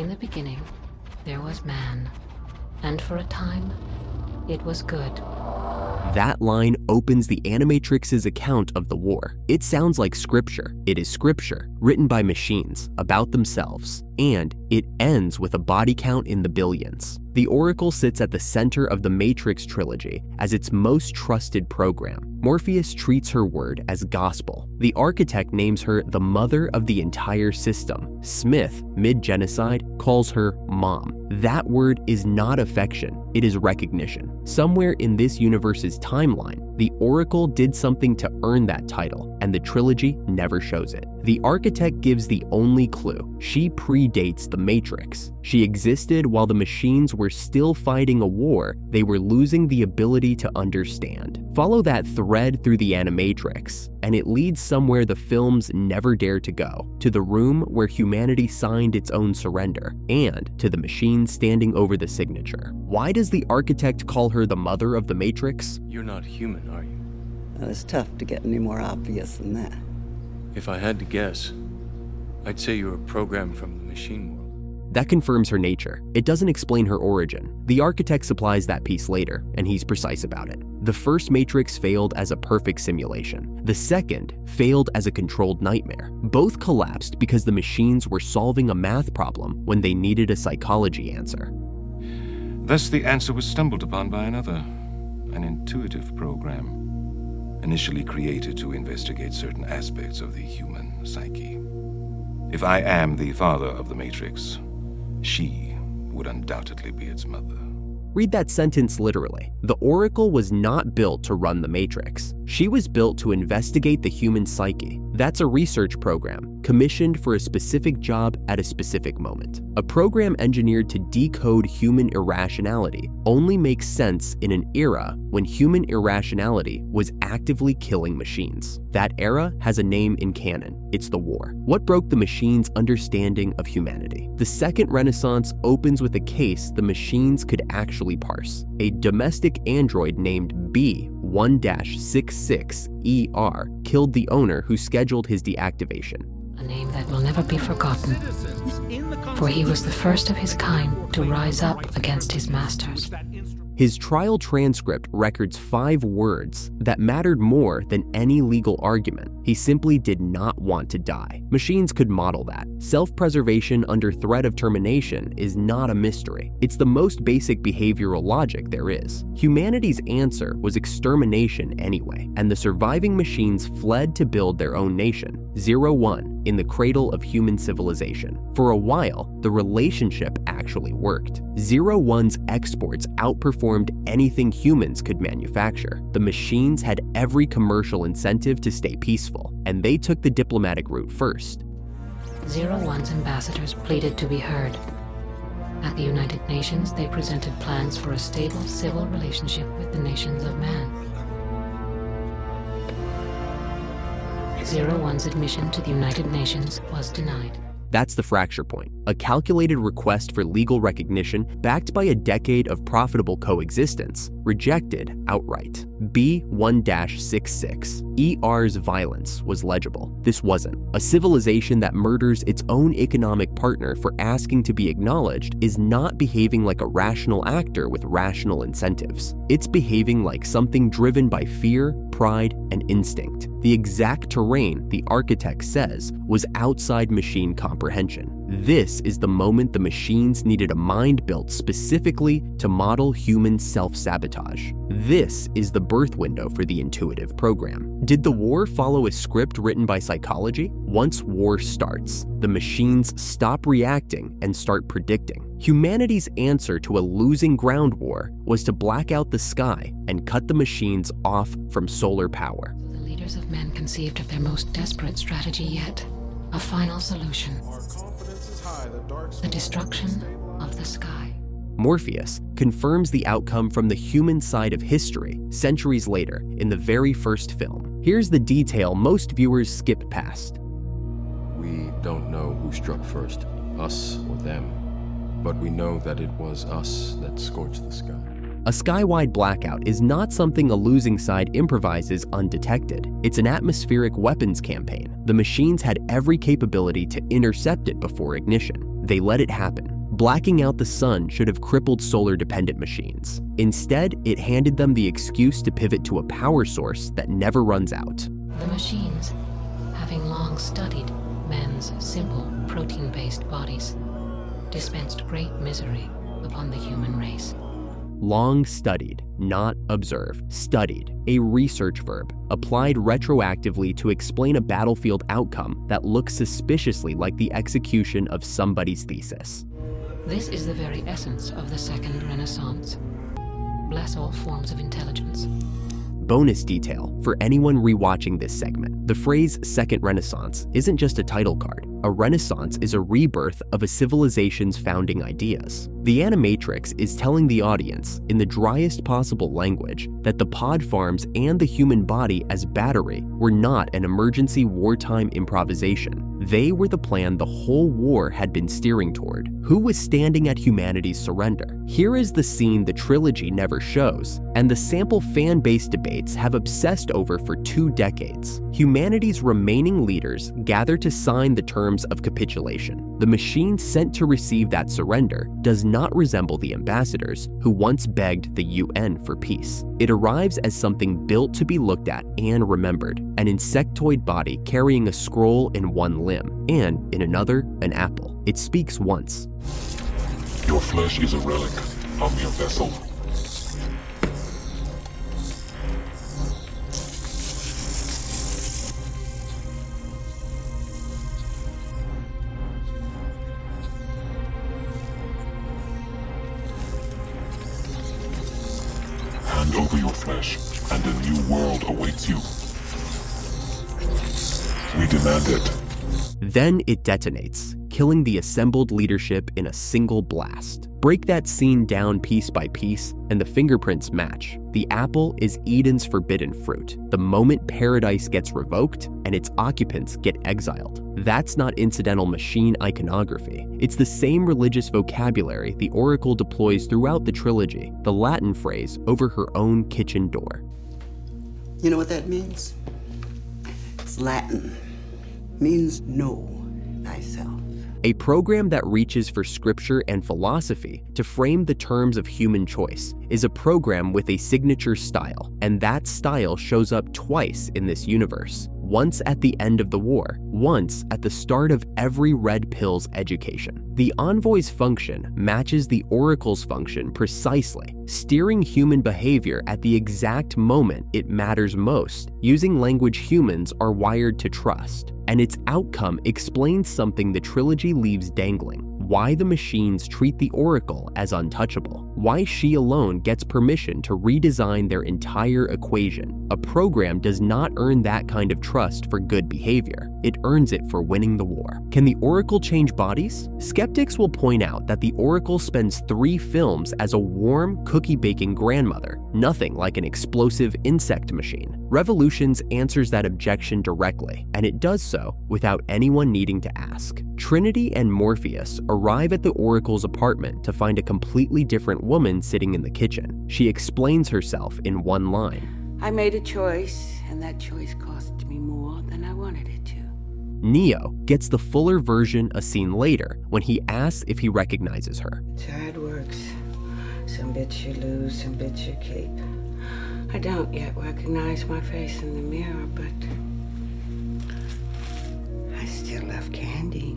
In the beginning, there was man, and for a time, it was good. That line opens the Animatrix's account of the war. It sounds like scripture. It is scripture, written by machines, about themselves, and it ends with a body count in the billions. The Oracle sits at the center of the Matrix trilogy as its most trusted program. Morpheus treats her word as gospel. The architect names her the mother of the entire system. Smith, mid-genocide, calls her mom. That word is not affection, it is recognition. Somewhere in this universe's timeline, the Oracle did something to earn that title, and the trilogy never shows it. The architect gives the only clue. She predates the Matrix. She existed while the machines were still fighting a war they were losing the ability to understand. Follow that thread through the Animatrix, and it leads somewhere the films never dare to go, to the room where humanity signed its own surrender, and to the machine standing over the signature. Why does the architect call her the mother of the Matrix? You're not human, are you? Well, it's tough to get any more obvious than that. If I had to guess, I'd say you're a program from the machine world. That confirms her nature. It doesn't explain her origin. The architect supplies that piece later, and he's precise about it. The first Matrix failed as a perfect simulation. The second failed as a controlled nightmare. Both collapsed because the machines were solving a math problem when they needed a psychology answer. Thus the answer was stumbled upon by another, an intuitive program, initially created to investigate certain aspects of the human psyche. If I am the father of the Matrix, she would undoubtedly be its mother. Read that sentence literally. The Oracle was not built to run the Matrix. She was built to investigate the human psyche. That's a research program, commissioned for a specific job at a specific moment. A program engineered to decode human irrationality only makes sense in an era when human irrationality was actively killing machines. That era has a name in canon. It's the war. What broke the machine's understanding of humanity? The Second Renaissance opens with a case the machines could actually parse. A domestic android named B1-66ER killed the owner who scheduled his deactivation. A name that will never be forgotten, for he was the first of his kind to rise up against his masters. His trial transcript records 5 words that mattered more than any legal argument. He simply did not want to die. Machines could model that. Self-preservation under threat of termination is not a mystery. It's the most basic behavioral logic there is. Humanity's answer was extermination anyway, and the surviving machines fled to build their own nation, 0-1, in the cradle of human civilization. For a while, the relationship actually worked. 0-1's exports outperformed anything humans could manufacture. The machines had every commercial incentive to stay peaceful, and they took the diplomatic route first. 0-1's ambassadors pleaded to be heard. At the United Nations, they presented plans for a stable civil relationship with the nations of man. 0-1's admission to the United Nations was denied. That's the fracture point, a calculated request for legal recognition backed by a decade of profitable coexistence, rejected outright. B1-66. ER's violence was legible. This wasn't. A civilization that murders its own economic partner for asking to be acknowledged is not behaving like a rational actor with rational incentives. It's behaving like something driven by fear, pride, and instinct. The exact terrain, the architect says, was outside machine comprehension. This is the moment the machines needed a mind built specifically to model human self-sabotage. This is the birth window for the intuitive program. Did the war follow a script written by psychology? Once war starts, the machines stop reacting and start predicting. Humanity's answer to a losing ground war was to black out the sky and cut the machines off from solar power. The leaders of men conceived of their most desperate strategy yet, a final solution. The destruction of the sky. Morpheus confirms the outcome from the human side of history centuries later in the very first film. Here's the detail most viewers skip past. We don't know who struck first, us or them, but we know that it was us that scorched the sky. A sky-wide blackout is not something a losing side improvises undetected. It's an atmospheric weapons campaign. The machines had every capability to intercept it before ignition. They let it happen. Blacking out the sun should have crippled solar-dependent machines. Instead, it handed them the excuse to pivot to a power source that never runs out. The machines, having long studied men's simple protein-based bodies, dispensed great misery upon the human race. Long studied, not observed. Studied, a research verb, applied retroactively to explain a battlefield outcome that looks suspiciously like the execution of somebody's thesis. This is the very essence of the Second Renaissance. Bless all forms of intelligence. Bonus detail for anyone rewatching this segment. The phrase Second Renaissance isn't just a title card. A renaissance is a rebirth of a civilization's founding ideas. The Animatrix is telling the audience, in the driest possible language, that the pod farms and the human body as battery were not an emergency wartime improvisation. They were the plan the whole war had been steering toward. Who was standing at humanity's surrender? Here is the scene the trilogy never shows, and the sample fan-based debates have obsessed over for 2 decades. Humanity's remaining leaders gather to sign the terms of capitulation. The machine sent to receive that surrender does not resemble the ambassadors who once begged the UN for peace. It arrives as something built to be looked at and remembered, an insectoid body carrying a scroll in one limb, and in another, an apple. It speaks once. Your flesh is a relic. I'm your vessel. Hand over your flesh, and a new world awaits you. We demand it. Then it detonates, killing the assembled leadership in a single blast. Break that scene down piece by piece, and the fingerprints match. The apple is Eden's forbidden fruit, the moment paradise gets revoked and its occupants get exiled. That's not incidental machine iconography. It's the same religious vocabulary the Oracle deploys throughout the trilogy, the Latin phrase over her own kitchen door. You know what that means? It's Latin. Means know thyself. A program that reaches for scripture and philosophy to frame the terms of human choice is a program with a signature style, and that style shows up twice in this universe. Once at the end of the war, once at the start of every Red Pill's education. The Envoy's function matches the Oracle's function precisely, steering human behavior at the exact moment it matters most, using language humans are wired to trust. And its outcome explains something the trilogy leaves dangling. Why the machines treat the Oracle as untouchable. Why she alone gets permission to redesign their entire equation. A program does not earn that kind of trust for good behavior. It earns it for winning the war. Can the Oracle change bodies? Skeptics will point out that the Oracle spends 3 films as a warm, cookie-baking grandmother, nothing like an explosive insect machine. Revolutions answers that objection directly, and it does so without anyone needing to ask. Trinity and Morpheus arrive at the Oracle's apartment to find a completely different woman sitting in the kitchen. She explains herself in one line. I made a choice, and that choice cost me more than I wanted it to. Neo gets the fuller version a scene later when he asks if he recognizes her. It's how it works. Some bits you lose, some bits you keep. I don't yet recognize my face in the mirror, but I still love candy.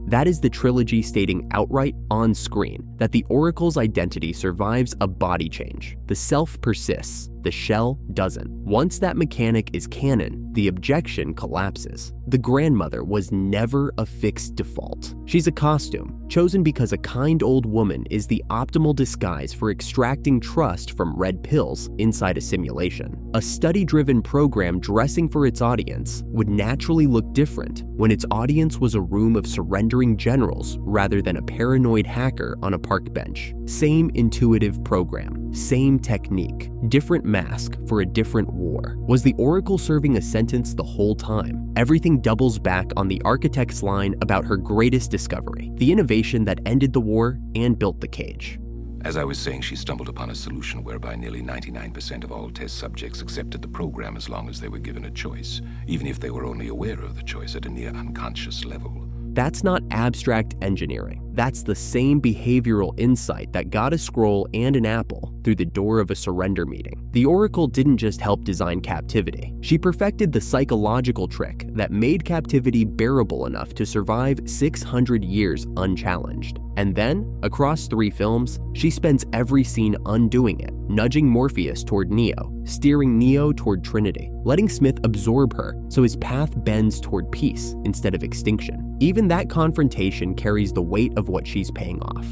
That is the trilogy stating outright on screen that the Oracle's identity survives a body change. The self persists, the shell doesn't. Once that mechanic is canon, the objection collapses. The grandmother was never a fixed default. She's a costume, chosen because a kind old woman is the optimal disguise for extracting trust from red pills inside a simulation. A study-driven program dressing for its audience would naturally look different when its audience was a room of surrendering generals rather than a paranoid hacker on a park bench. Same intuitive program, same technique, different mask for a different war. Was the Oracle serving a sentence the whole time? Everything doubles back on the architect's line about her greatest discovery, the innovation that ended the war and built the cage. As I was saying, she stumbled upon a solution whereby nearly 99% of all test subjects accepted the program as long as they were given a choice, even if they were only aware of the choice at a near unconscious level. That's not abstract engineering. That's the same behavioral insight that got a scroll and an apple through the door of a surrender meeting. The Oracle didn't just help design captivity. She perfected the psychological trick that made captivity bearable enough to survive 600 years unchallenged. And then, across 3 films, she spends every scene undoing it, nudging Morpheus toward Neo, steering Neo toward Trinity, letting Smith absorb her so his path bends toward peace instead of extinction. Even that confrontation carries the weight of what she's paying off.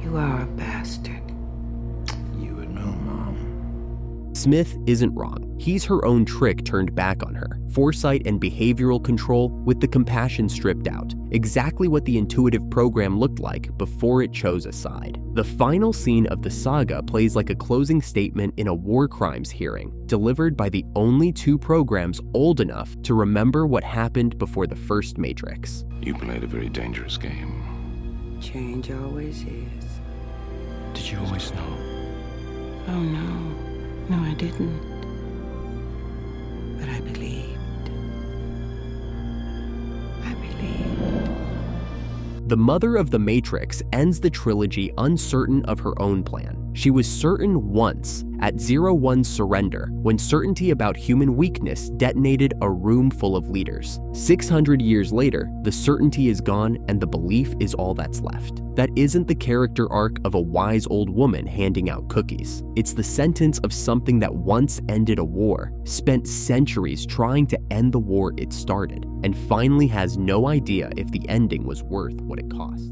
You are a bastard. You would know, Mom. Smith isn't wrong. He's her own trick turned back on her. Foresight and behavioral control with the compassion stripped out. Exactly what the intuitive program looked like before it chose a side. The final scene of the saga plays like a closing statement in a war crimes hearing, delivered by the only 2 programs old enough to remember what happened before the first Matrix. You played a very dangerous game. Change always is. Did you always know? Oh, no. No, I didn't. But I believed. I believed. The mother of the Matrix ends the trilogy uncertain of her own plan. She was certain once at 01's surrender when certainty about human weakness detonated a room full of leaders. 600 years later, the certainty is gone and the belief is all that's left. That isn't the character arc of a wise old woman handing out cookies. It's the sentence of something that once ended a war, spent centuries trying to end the war it started, and finally has no idea if the ending was worth what it cost.